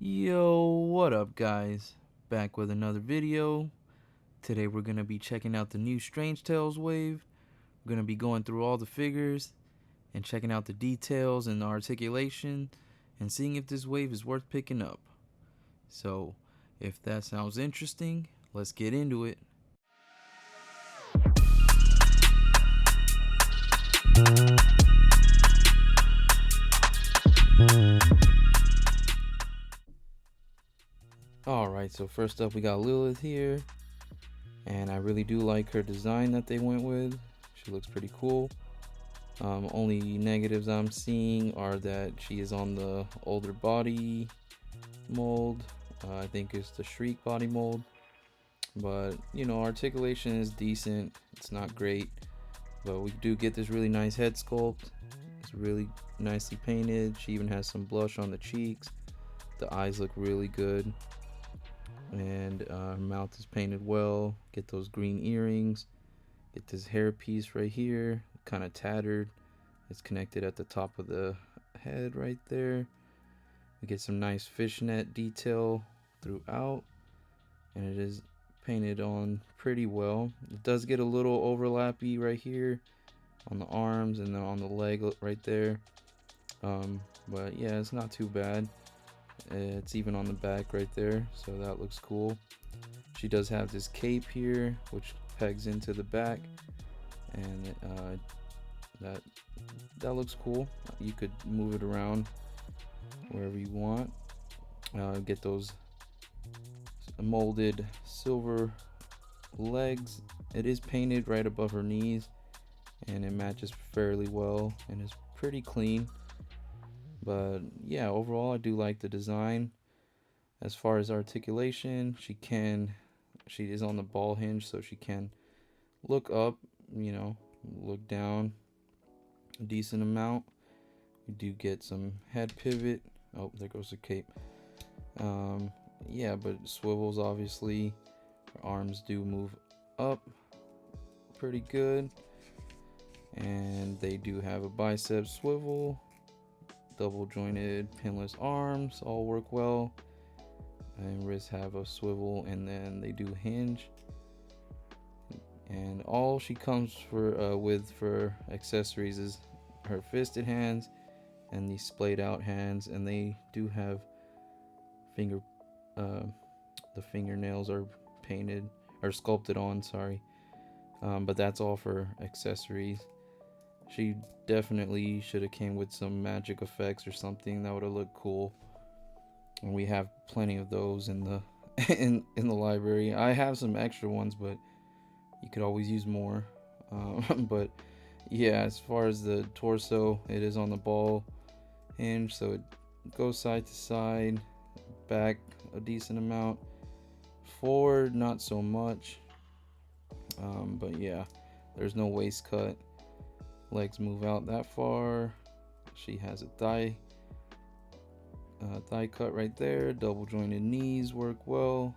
Yo, what up guys? Back with another video. Today we're going to be checking out the new Strange Tales wave. We're going to be going through all the figures and checking out the details and the articulation and seeing if this wave is worth picking up. So, if that sounds interesting, let's get into it. Alright, so first up we got Lilith here. And I really do like her design that they went with. She looks pretty cool. Only negatives I'm seeing are that she is on the older body mold. I think it's the Shriek body mold. But, you know, articulation is decent. It's not great. But we do get this really nice head sculpt. It's really nicely painted. She even has some blush on the cheeks. The eyes look really good. And her mouth is painted well. Get those green earrings. Get this hair piece right here, kind of tattered. It's connected at the top of the head right there. We get some nice fishnet detail throughout, and it is painted on pretty well. It does get a little overlappy right here on the arms and then on the leg right there. But yeah, it's not too bad. It's even on the back right there, so that looks cool. She does have this cape here which pegs into the back, and that looks cool. You could move it around wherever you want. Get those molded silver legs. It is painted right above her knees, and it matches fairly well and is pretty clean. But yeah, overall I do like the design. As far as articulation, she is on the ball hinge, so she can look up, you know, look down a decent amount. We do get some head pivot. Oh, there goes the cape. Yeah, but it swivels obviously. Her arms do move up pretty good, and they do have a bicep swivel. Double jointed pinless arms all work well, and wrists have a swivel, and then they do hinge. And all she comes with for accessories is her fisted hands and these splayed out hands, and they do have the fingernails are painted or sculpted on, sorry. But that's all for accessories. She definitely should have came with some magic effects or something. That would have looked cool. And we have plenty of those in the in the library. I have some extra ones, but you could always use more. But yeah, as far as the torso, it is on the ball hinge, so it goes side to side, back a decent amount, forward not so much. But yeah, there's no waist cut. Legs move out that far. She has a thigh cut right there. Double jointed knees work well,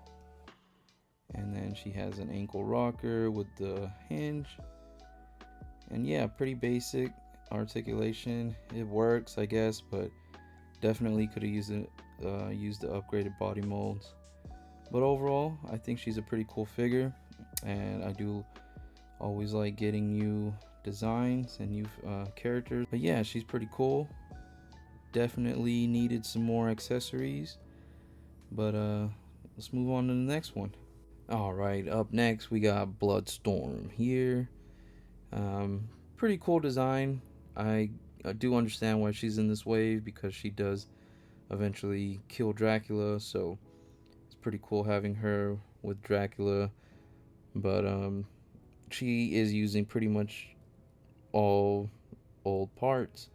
and then she has an ankle rocker with the hinge. And yeah, pretty basic articulation. It works, I guess, but definitely could have used the upgraded body molds. But overall, I think she's a pretty cool figure, and I do always like getting new designs and new characters. But yeah, she's pretty cool. Definitely needed some more accessories, but let's move on to the next one. All right, up next we got Bloodstorm here. Pretty cool design. I do understand why she's in this wave, because she does eventually kill Dracula, so it's pretty cool having her with Dracula. But she is using pretty much all old parts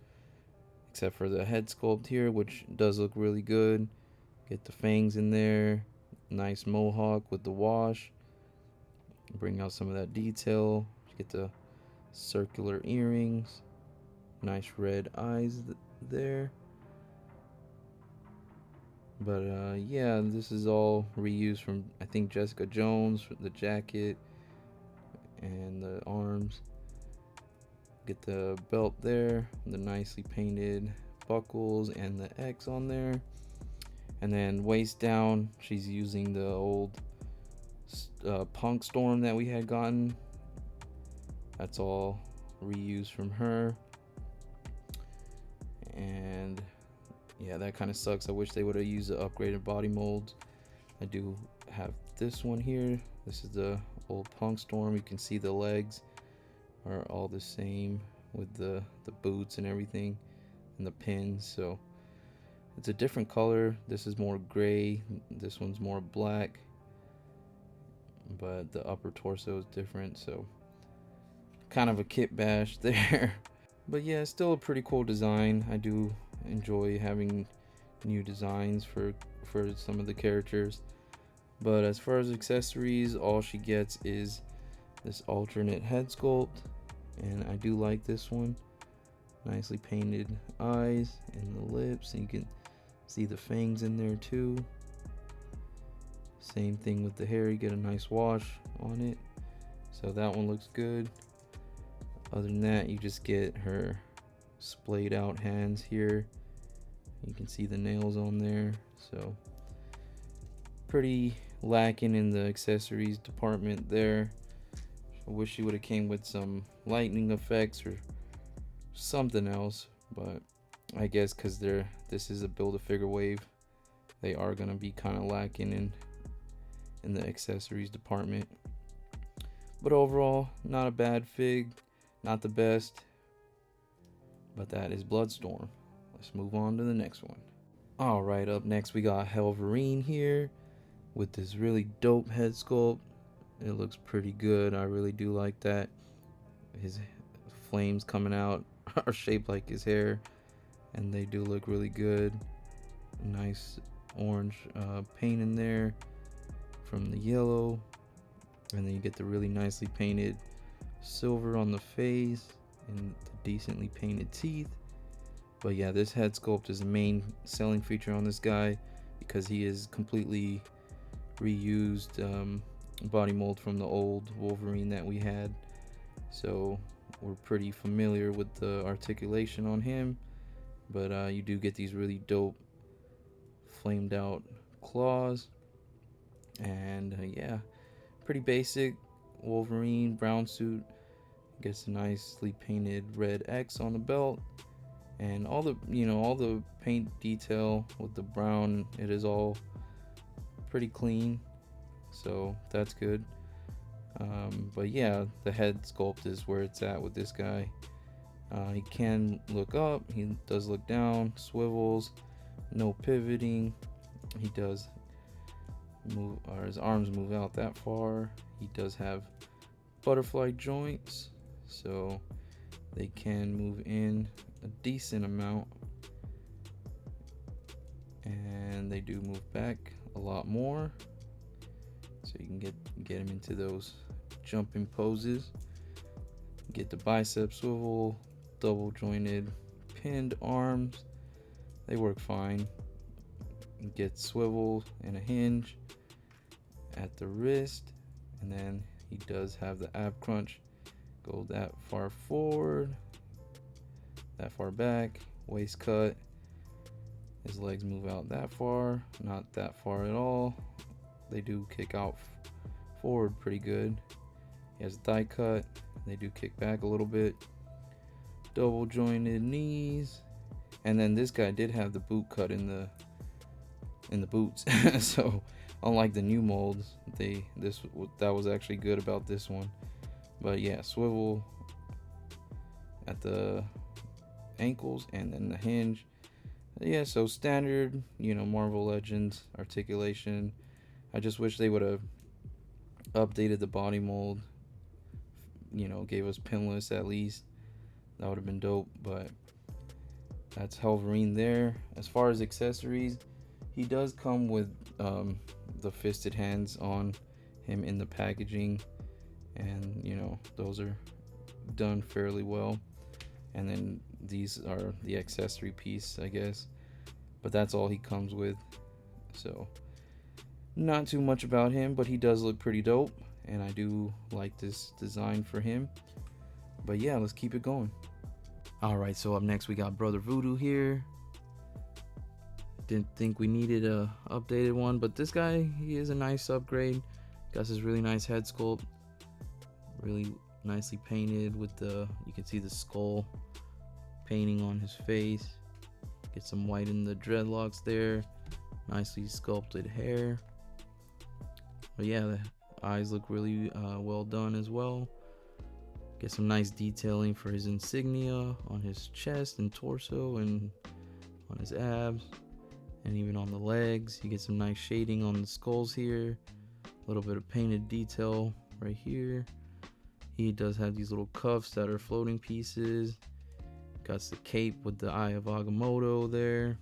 except for the head sculpt here, which does look really good. Get the fangs in there, nice mohawk with the wash, bring out some of that detail. Get the circular earrings, nice red eyes there. But yeah, this is all reused from, I think, Jessica Jones for the jacket and the arms. Get the belt there, the nicely painted buckles and the X on there. And then waist down, she's using the old Punk Storm that we had gotten. That's all reused from her. And yeah, that kind of sucks. I wish they would have used the upgraded body molds. I do have this one here. This is the old Punk Storm. You can see the legs are all the same with the boots and everything and the pins. So it's a different color. This is more gray. This one's more black. But the upper torso is different. So kind of a kit bash there. But yeah, it's still a pretty cool design. I do enjoy having new designs for some of the characters. But as far as accessories, all she gets is this alternate head sculpt, and I do like this one. Nicely painted eyes and the lips, and you can see the fangs in there too. Same thing with the hair, you get a nice wash on it, so that one looks good. Other than that, you just get her splayed out hands here. You can see the nails on there, so pretty lacking in the accessories department there. I wish she would have came with some lightning effects or something else, but I guess because this is a Build-A-Figure wave, they are gonna be kind of lacking in the accessories department. But overall, not a bad fig, not the best, but that is Bloodstorm. Let's move on to the next one. All right, up next we got Hellstrom here with this really dope head sculpt. It looks pretty good. I really do like that. His flames coming out are shaped like his hair, and they do look really good. Nice orange paint in there from the yellow, and then you get the really nicely painted silver on the face and the decently painted teeth. But yeah, this head sculpt is the main selling feature on this guy because he is completely reused body mold from the old Wolverine that we had, so we're pretty familiar with the articulation on him. But you do get these really dope flamed out claws, and yeah, pretty basic Wolverine brown suit. Gets a nicely painted red X on the belt, and all the paint detail with the brown, it is all pretty clean, so that's good. But yeah, the head sculpt is where it's at with this guy. He can look up, he does look down, swivels, no pivoting. He does move, or his arms move out that far. He does have butterfly joints, so they can move in a decent amount, and they do move back a lot more, so you can get him into those jumping poses. Get the bicep swivel, double jointed pinned arms, they work fine. Get swivel and a hinge at the wrist, and then he does have the ab crunch, go that far forward, that far back, waist cut. His legs move out that far, not that far at all. They do kick out forward pretty good. He has a thigh cut, they do kick back a little bit. Double jointed knees, and then this guy did have the boot cut in the boots. So unlike the new molds, that was actually good about this one. But yeah, swivel at the ankles and then the hinge. Yeah, so standard, Marvel Legends articulation. I just wish they would have updated the body mold, gave us pinless at least. That would have been dope. But that's Hellstrom there. As far as accessories, he does come with the fisted hands on him in the packaging, and those are done fairly well. And then these are the accessory piece, I guess, but that's all he comes with, so not too much about him. But he does look pretty dope, and I do like this design for him. But yeah, let's keep it going. All right, so up next we got Brother Voodoo here. Didn't think we needed a updated one, but this guy, he is a nice upgrade. Got this really nice head sculpt, really nicely painted with the, you can see the skull painting on his face. Get some white in the dreadlocks there, nicely sculpted hair. But yeah, the eyes look really well done as well. Get some nice detailing for his insignia on his chest and torso and on his abs and even on the legs. You get some nice shading on the skulls here, a little bit of painted detail right here. He does have these little cuffs that are floating pieces. Got the cape with the Eye of Agamotto there.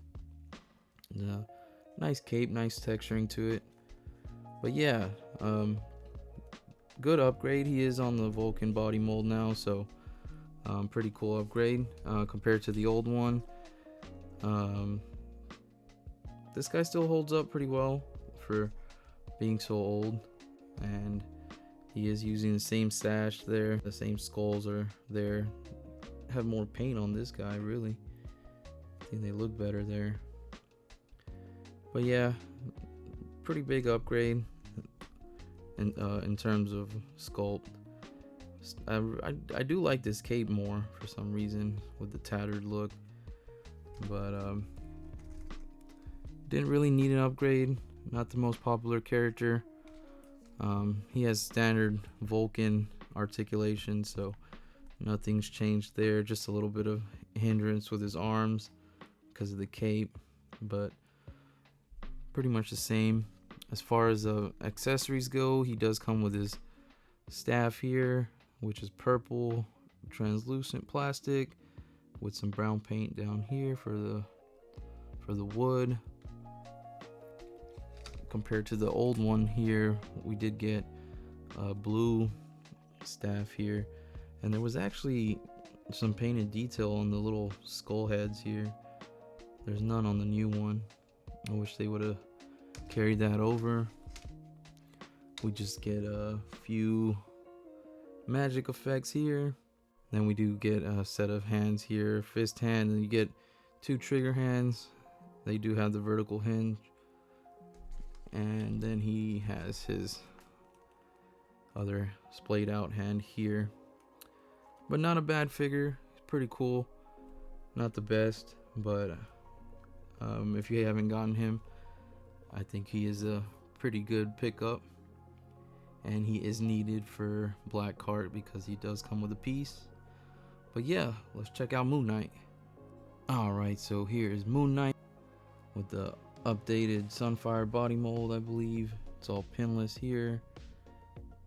Nice cape, nice texturing to it. But yeah, good upgrade. He is on the Vulcan body mold now, so pretty cool upgrade compared to the old one. This guy still holds up pretty well for being so old, and he is using the same sash there. The same skulls are there. Have more paint on this guy, really. I think they look better there. But yeah, pretty big upgrade in terms of sculpt. I do like this cape more for some reason with the tattered look, but didn't really need an upgrade. Not the most popular character. He has standard Vulcan articulation, so nothing's changed there. Just a little bit of hindrance with his arms because of the cape, but pretty much the same. As far as accessories go, he does come with his staff here, which is purple translucent plastic with some brown paint down here for the wood. Compared to the old one here, we did get a blue staff here, and there was actually some painted detail on the little skull heads here. There's none on the new one. I wish they would have carried that over. We just get a few magic effects here. Then we do get a set of hands here, fist hand, and you get 2 trigger hands. They do have the vertical hinge. And then he has his other splayed out hand here. But not a bad figure. It's pretty cool. Not the best, but if you haven't gotten him, I think he is a pretty good pickup. And he is needed for Black Cart because he does come with a piece. But yeah, let's check out Moonight. Alright, so here is Moonight with the updated Sunfire body mold, I believe. It's all pinless here.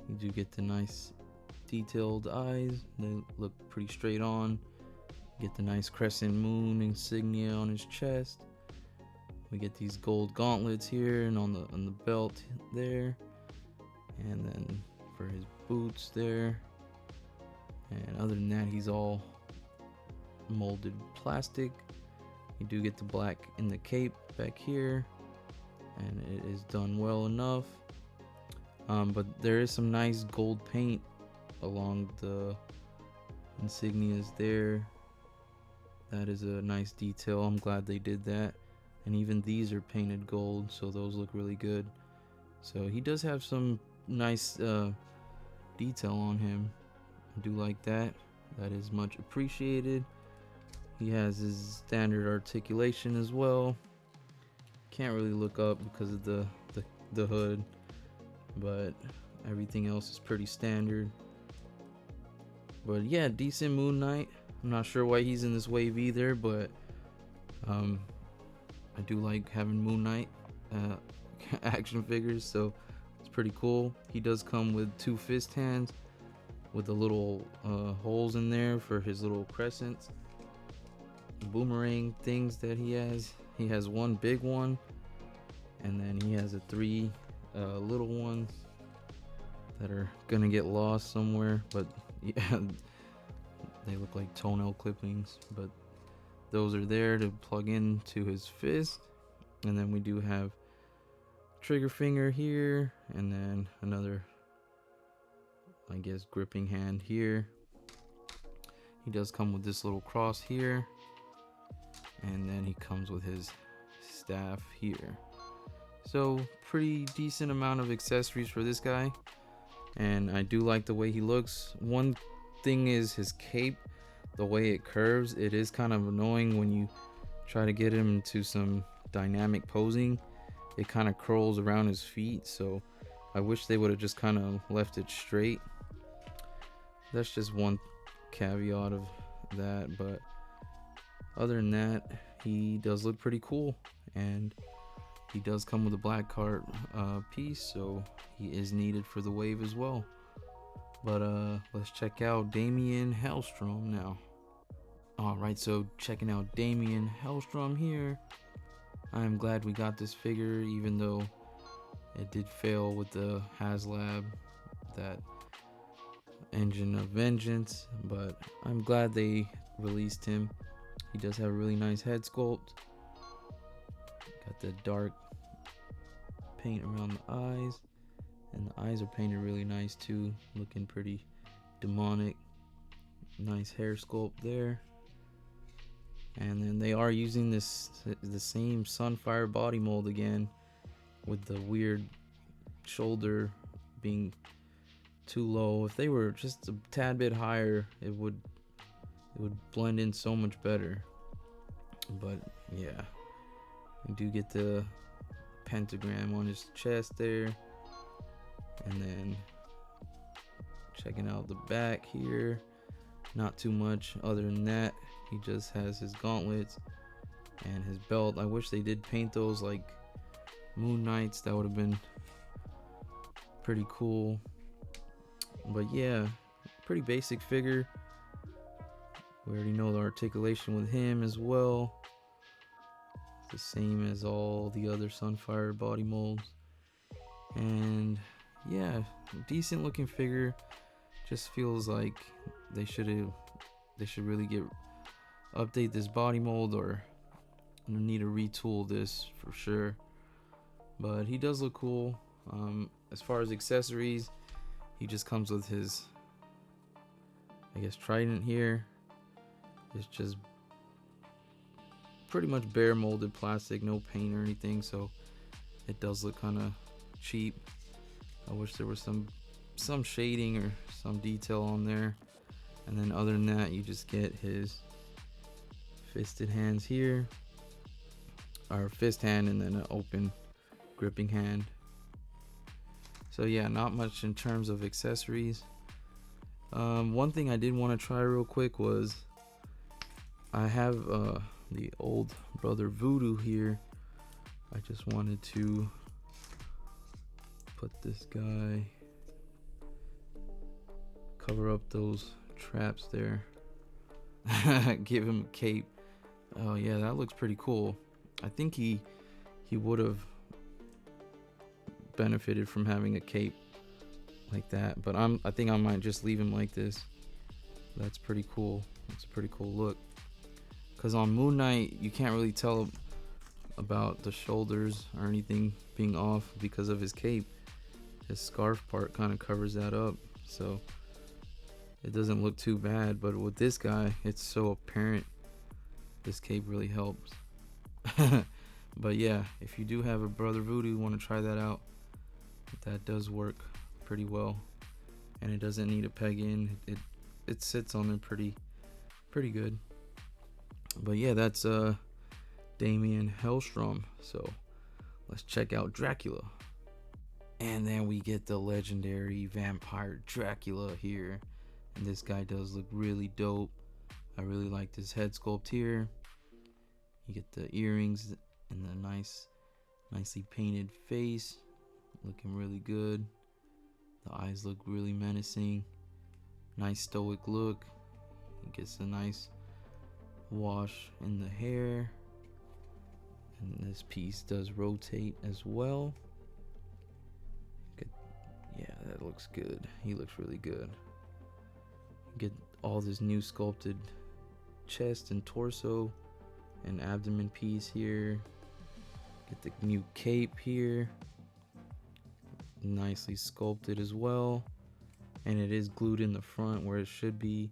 You do get the nice detailed eyes. They look pretty straight on. Get the nice crescent moon insignia on his chest. We get these gold gauntlets here and on the belt there. And then for his boots there. And other than that, he's all molded plastic. You do get the black in the cape back here, and it is done well enough. But there is some nice gold paint along the insignias there. That is a nice detail. I'm glad they did that. And even these are painted gold, so those look really good. So he does have some nice detail on him. I do like that. That is much appreciated. He has his standard articulation as well. Can't really look up because of the hood, but everything else is pretty standard. But yeah, decent Moon Knight. I'm not sure why he's in this wave either, but I do like having Moon Knight action figures, so it's pretty cool. He does come with 2 fist hands with the little holes in there for his little crescents, boomerang things that he has. He has 1 big one, and then he has 3 little ones that are gonna get lost somewhere, but yeah, they look like toenail clippings, but those are there to plug into his fist. And then we do have trigger finger here, and then another, I guess, gripping hand here. He does come with this little cross here, and then he comes with his staff here. So pretty decent amount of accessories for this guy, and I do like the way he looks. One thing is his cape, the way it curves. It is kind of annoying when you try to get him to some dynamic posing. It kind of curls around his feet, so I wish they would have just kind of left it straight. That's just one caveat of that, but other than that, he does look pretty cool, and he does come with a black card piece, so he is needed for the wave as well. But let's check out Damien Hellstrom now. Alright, so checking out Damien Hellstrom here. I'm glad we got this figure, even though it did fail with the HasLab, that Engine of Vengeance, but I'm glad they released him. He does have a really nice head sculpt. Got the dark paint around the eyes, and the eyes are painted really nice too, looking pretty demonic. Nice hair sculpt there. And then they are using the same Sunfire body mold again, with the weird shoulder being too low. If they were just a tad bit higher, it would blend in so much better. But yeah, we do get the pentagram on his chest there, and then checking out the back here, not too much other than that. He just has his gauntlets and his belt. I wish they did paint those like Moonights. That would have been pretty cool. But yeah, pretty basic figure. We already know the articulation with him as well. It's the same as all the other Sunfire body molds. And yeah, decent looking figure. Just feels like they should really update this body mold, or need to retool this for sure. But he does look cool. As far as accessories, he just comes with his, I guess, trident here. It's just pretty much bare molded plastic, no paint or anything, so it does look kind of cheap. I wish there was some shading or some detail on there. And then other than that, you just get his fisted hands here, or fist hand, and then an open gripping hand. So yeah, not much in terms of accessories. One thing I did want to try real quick was, I have the old brother Voodoo here. I just wanted to put this guy, cover up those traps there, give him a cape. Oh yeah, that looks pretty cool. I think he would have benefited from having a cape like that, but I think I might just leave him like this. That's pretty cool. It's a pretty cool look, because on Moonight you can't really tell about the shoulders or anything being off because of his cape. His scarf part kind of covers that up, so it doesn't look too bad. But with this guy, it's so apparent. This cape really helps. But yeah, if you do have a brother Voodoo, want to try that out, that does work pretty well, and it doesn't need a peg in. It sits on there pretty good. But yeah, that's Damien Hellstrom. So let's check out Dracula. And then we get the legendary vampire Dracula here, and this guy does look really dope. I really like this head sculpt here. You get the earrings and the nicely painted face, looking really good. The eyes look really menacing. Nice stoic look. He gets a nice wash in the hair, and this piece does rotate as well. Good. Yeah, that looks good. He looks really good. Get all this new sculpted chest and torso and abdomen piece here. Get the new cape here, nicely sculpted as well, and it is glued in the front where it should be.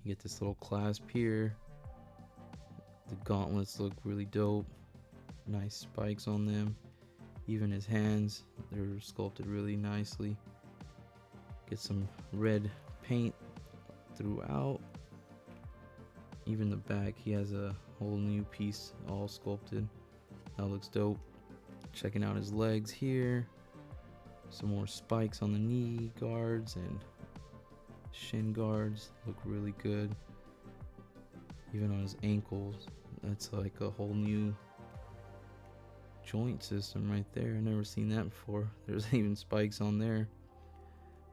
You get this little clasp here. The gauntlets look really dope. nice spikes on them. Even his hands, they're sculpted really nicely. Get some red paint throughout. Even the back, he has a whole new piece all sculpted. That looks dope. Checking out his legs here. Some more spikes on the knee guards and shin guards. Look really good. Even on his ankles, that's like a whole new joint system right there. I've never seen that before. There's even spikes on there.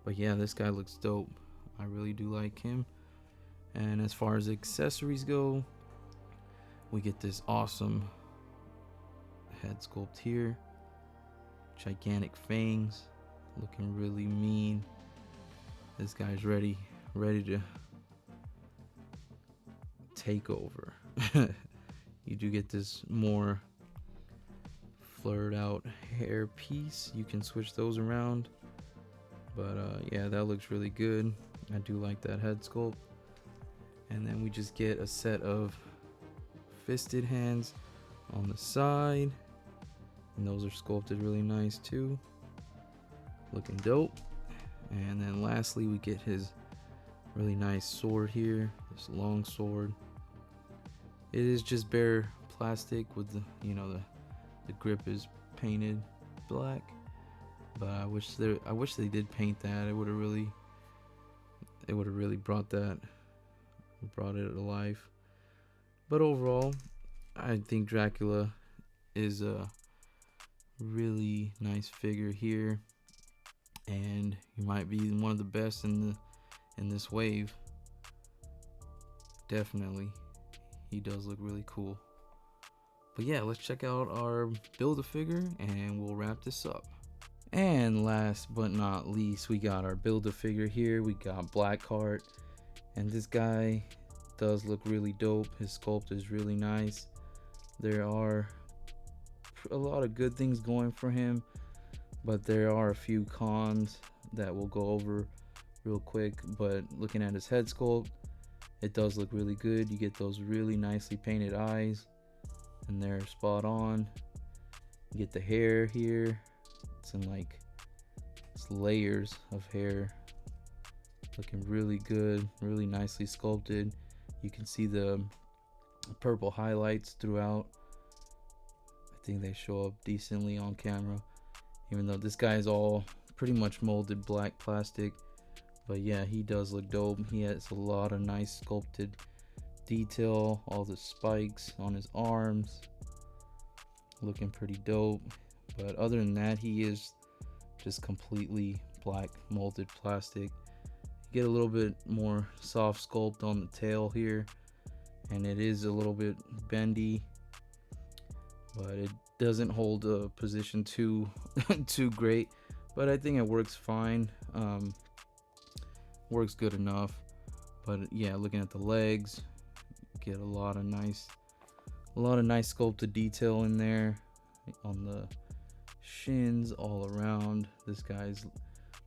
But yeah, this guy looks dope. I really do like him. And as far as accessories go, we get this awesome head sculpt here. Gigantic fangs, looking really mean. This guy's ready to take over. You do get this more flared out hair piece. You can switch those around. But yeah, that looks really good. I do like that head sculpt. And then we just get a set of fisted hands on the side. And those are sculpted really nice too. Looking dope. And then lastly, we get his really nice sword here. This long sword. It is just bare plastic with the, you know, the grip is painted black. But I wish they did paint that. It would have really brought it to life. But overall, I think Dracula is a really nice figure here, and he might be one of the best in this wave. Definitely, he does look really cool. But yeah, let's check out our Build-A-Figure and we'll wrap this up. And last but not least, we got our Build-A-Figure here. We got Blackheart, and this guy does look really dope. His sculpt is really nice. There are a lot of good things going for him, but there are a few cons that we'll go over real quick. But looking at his head sculpt, it does look really good. You get those really nicely painted eyes, and they're spot on. You get the hair here. It's in like layers of hair, looking really good, really nicely sculpted. You can see the purple highlights throughout. I think they show up decently on camera, even though this guy is all pretty much molded black plastic. But yeah, he does look dope. He has a lot of nice sculpted detail. All the spikes on his arms, looking pretty dope. But other than that, he is just completely black molded plastic. You get a little bit more soft sculpt on the tail here, and it is a little bit bendy, but it doesn't hold a position too great. But I think it works fine. Works good enough. But yeah, looking at the legs, get a lot of nice sculpted detail in there on the shins all around. This guy's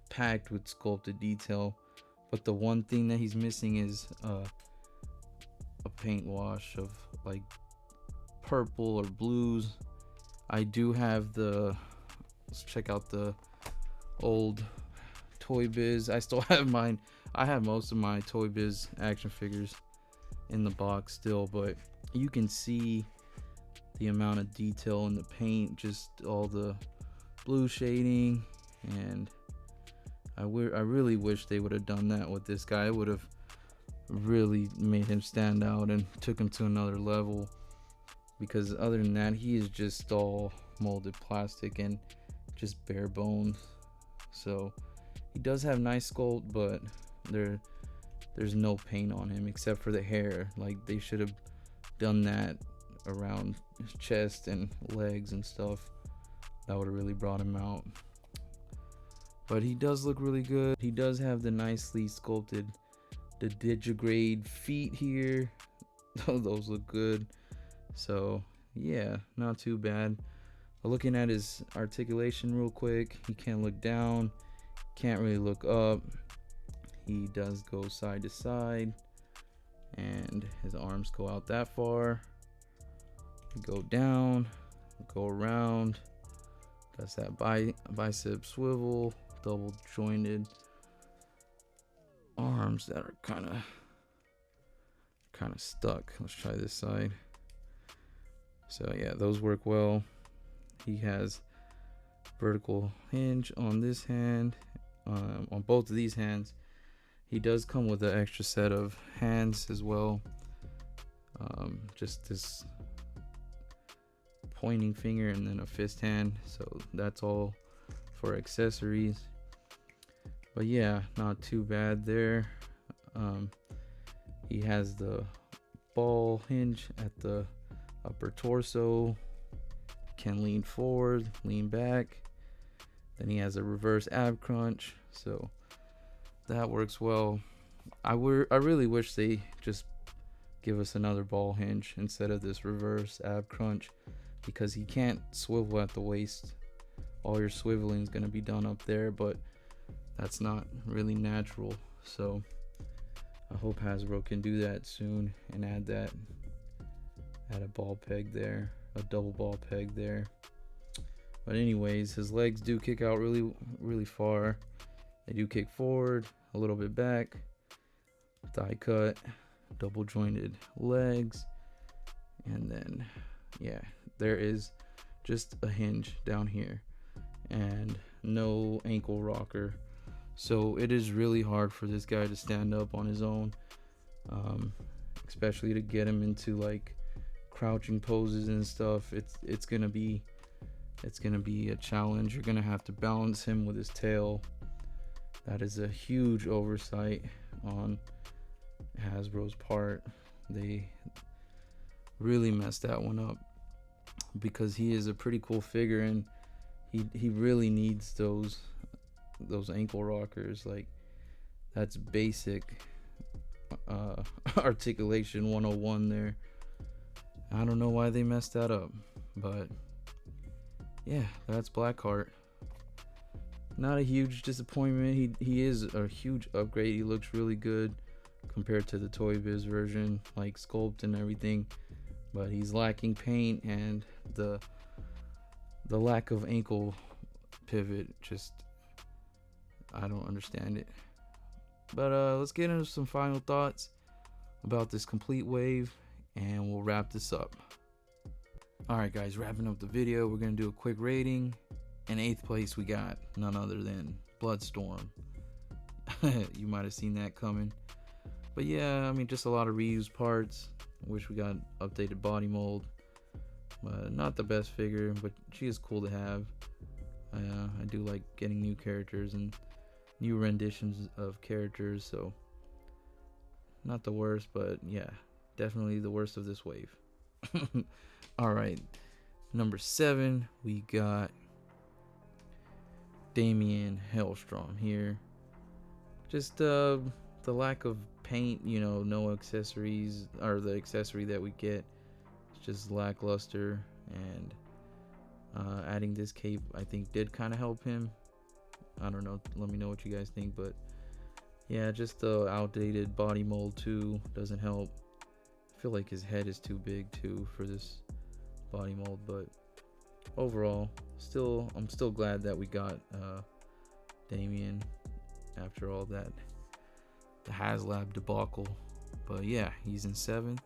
packed with sculpted detail, but the one thing that he's missing is a paint wash of like purple or blues. I do have let's check out the old Toy Biz. I still have mine. I have most of my Toy Biz action figures in the box still, but you can see the amount of detail in the paint, just all the blue shading, and I really wish they would have done that with this guy. It would have really made him stand out and took him to another level, because other than that, he is just all molded plastic and just bare bones. So he does have nice sculpt, but there's no paint on him except for the hair. Like, they should have done that around his chest and legs and stuff. That would have really brought him out. But he does look really good. He does have the nicely sculpted, the digigrade feet here. Those look good. So yeah, not too bad. But looking at his articulation real quick, he can't look down, can't really look up. He does go side to side, and his arms go out that far. Go down, go around. That's that bicep swivel, double jointed arms that are kind of stuck. Let's try this side. So yeah, those work well. He has vertical hinge on this hand, on both of these hands. He does come with an extra set of hands as well. Just this pointing finger and then a fist hand. So that's all for accessories. But yeah, not too bad there. He has the ball hinge at the upper torso. Can lean forward, lean back. Then he has a reverse ab crunch. So that works well. I really wish they just give us another ball hinge instead of this reverse ab crunch, because he can't swivel at the waist. All your swiveling is going to be done up there, but that's not really natural. So I hope Hasbro can do that soon and add that, add a ball peg there, a double ball peg there. But anyways, his legs do kick out really far. They do kick forward, a little bit back, thigh cut, double jointed legs, and then yeah, there is just a hinge down here and no ankle rocker. So it is really hard for this guy to stand up on his own, especially to get him into like crouching poses and stuff. It's gonna be a challenge. You're gonna have to balance him with his tail. That is a huge oversight on Hasbro's part. They really messed that one up, because he is a pretty cool figure and he really needs those ankle rockers. Like, that's basic articulation 101 there. I don't know why they messed that up, but yeah, that's Blackheart. Not a huge disappointment. He is a huge upgrade. He looks really good compared to the Toy Biz version, like sculpt and everything, but he's lacking paint, and the lack of ankle pivot, just I don't understand it. But let's get into some final thoughts about this complete wave, and we'll wrap this up. Alright guys, wrapping up the video, we're gonna do a quick rating. In 8th place we got none other than Bloodstorm. You might have seen that coming. But yeah, I mean, just a lot of reused parts. Wish we got updated body mold. Not the best figure, but she is cool to have. I do like getting new characters and new renditions of characters, so not the worst, but yeah, definitely the worst of this wave. Alright, number 7, we got Damien Hellstrom here. Just the lack of paint, you know, no accessories, or the accessory that we get, it's just lackluster, and adding this cape I think did kind of help him. I don't know, let me know what you guys think, but yeah, just the outdated body mold too doesn't help. I feel like his head is too big too for this body mold, but overall, I'm still glad that we got Damien after all that, the HasLab debacle. But yeah, he's in 7th.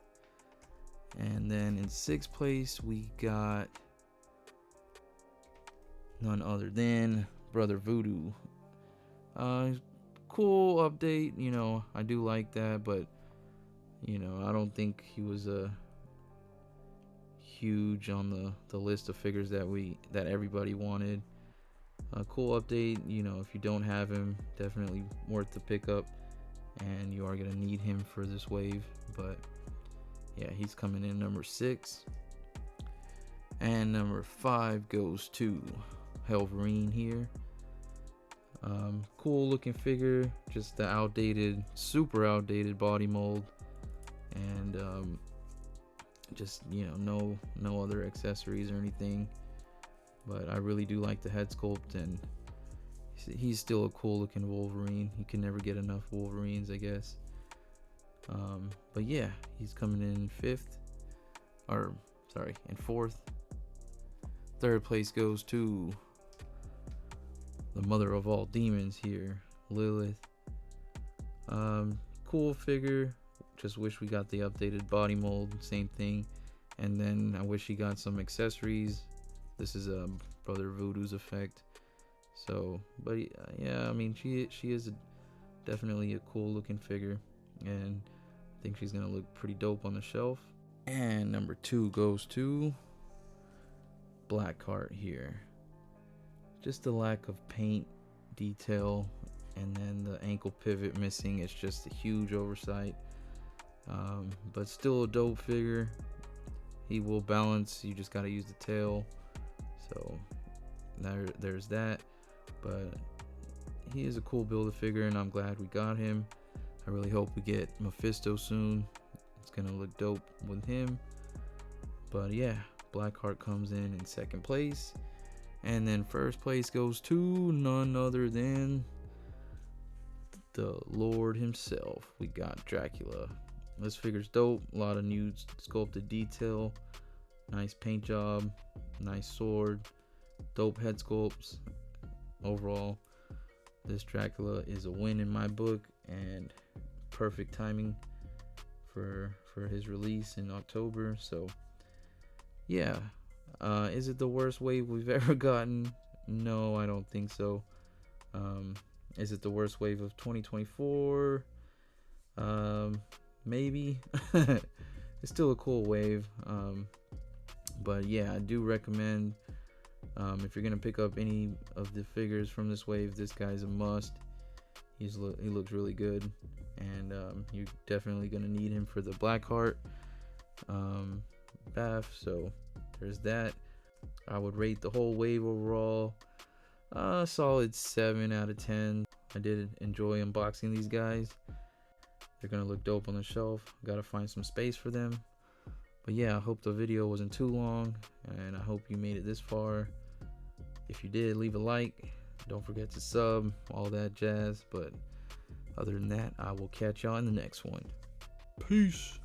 And then in 6th place we got none other than Brother Voodoo. Cool update, you know, I do like that, but you know, I don't think he was a huge on the list of figures that everybody wanted. A cool update, you know, if you don't have him, definitely worth the pickup, and you are gonna need him for this wave. But yeah, he's coming in number 6. And number 5 goes to Helverine here. Cool looking figure, just the super outdated body mold, and just, you know, no other accessories or anything. But I really do like the head sculpt, and he's still a cool looking Wolverine. You can never get enough Wolverines, I guess. But yeah, he's coming in 5th, or sorry, in 4th. Third place goes to the mother of all demons here, Lilith. Cool figure. Just wish we got the updated body mold. Same thing. And then I wish he got some accessories. This is Brother Voodoo's effect. So, but yeah, I mean, she is definitely a cool looking figure, and I think she's gonna look pretty dope on the shelf. And number 2 goes to Blackheart here. Just the lack of paint detail, and then the ankle pivot missing. It's just a huge oversight, but still a dope figure. He will balance, you just got to use the tail. So there's that. But he is a cool build a figure, and I'm glad we got him. I really hope we get Mephisto soon. It's gonna look dope with him. But yeah, Blackheart comes in second place. And then first place goes to none other than the Lord himself. We got Dracula. This figure's dope. A lot of new sculpted detail. Nice paint job. Nice sword. Dope head sculpts. Overall, this Dracula is a win in my book, and perfect timing for his release in October. So yeah, is it the worst wave we've ever gotten? No, I don't think so. Is it the worst wave of 2024? Maybe. It's still a cool wave. But yeah, I do recommend, if you're gonna pick up any of the figures from this wave, this guy's a must. He looks really good, and you're definitely gonna need him for the Blackheart bath. So there's that. I would rate the whole wave overall a solid 7 out of 10. I did enjoy unboxing these guys. They're gonna look dope on the shelf. Gotta find some space for them. But yeah, I hope the video wasn't too long, and I hope you made it this far. If you did, leave a like. Don't forget to sub, all that jazz. But other than that, I will catch y'all in the next one. Peace.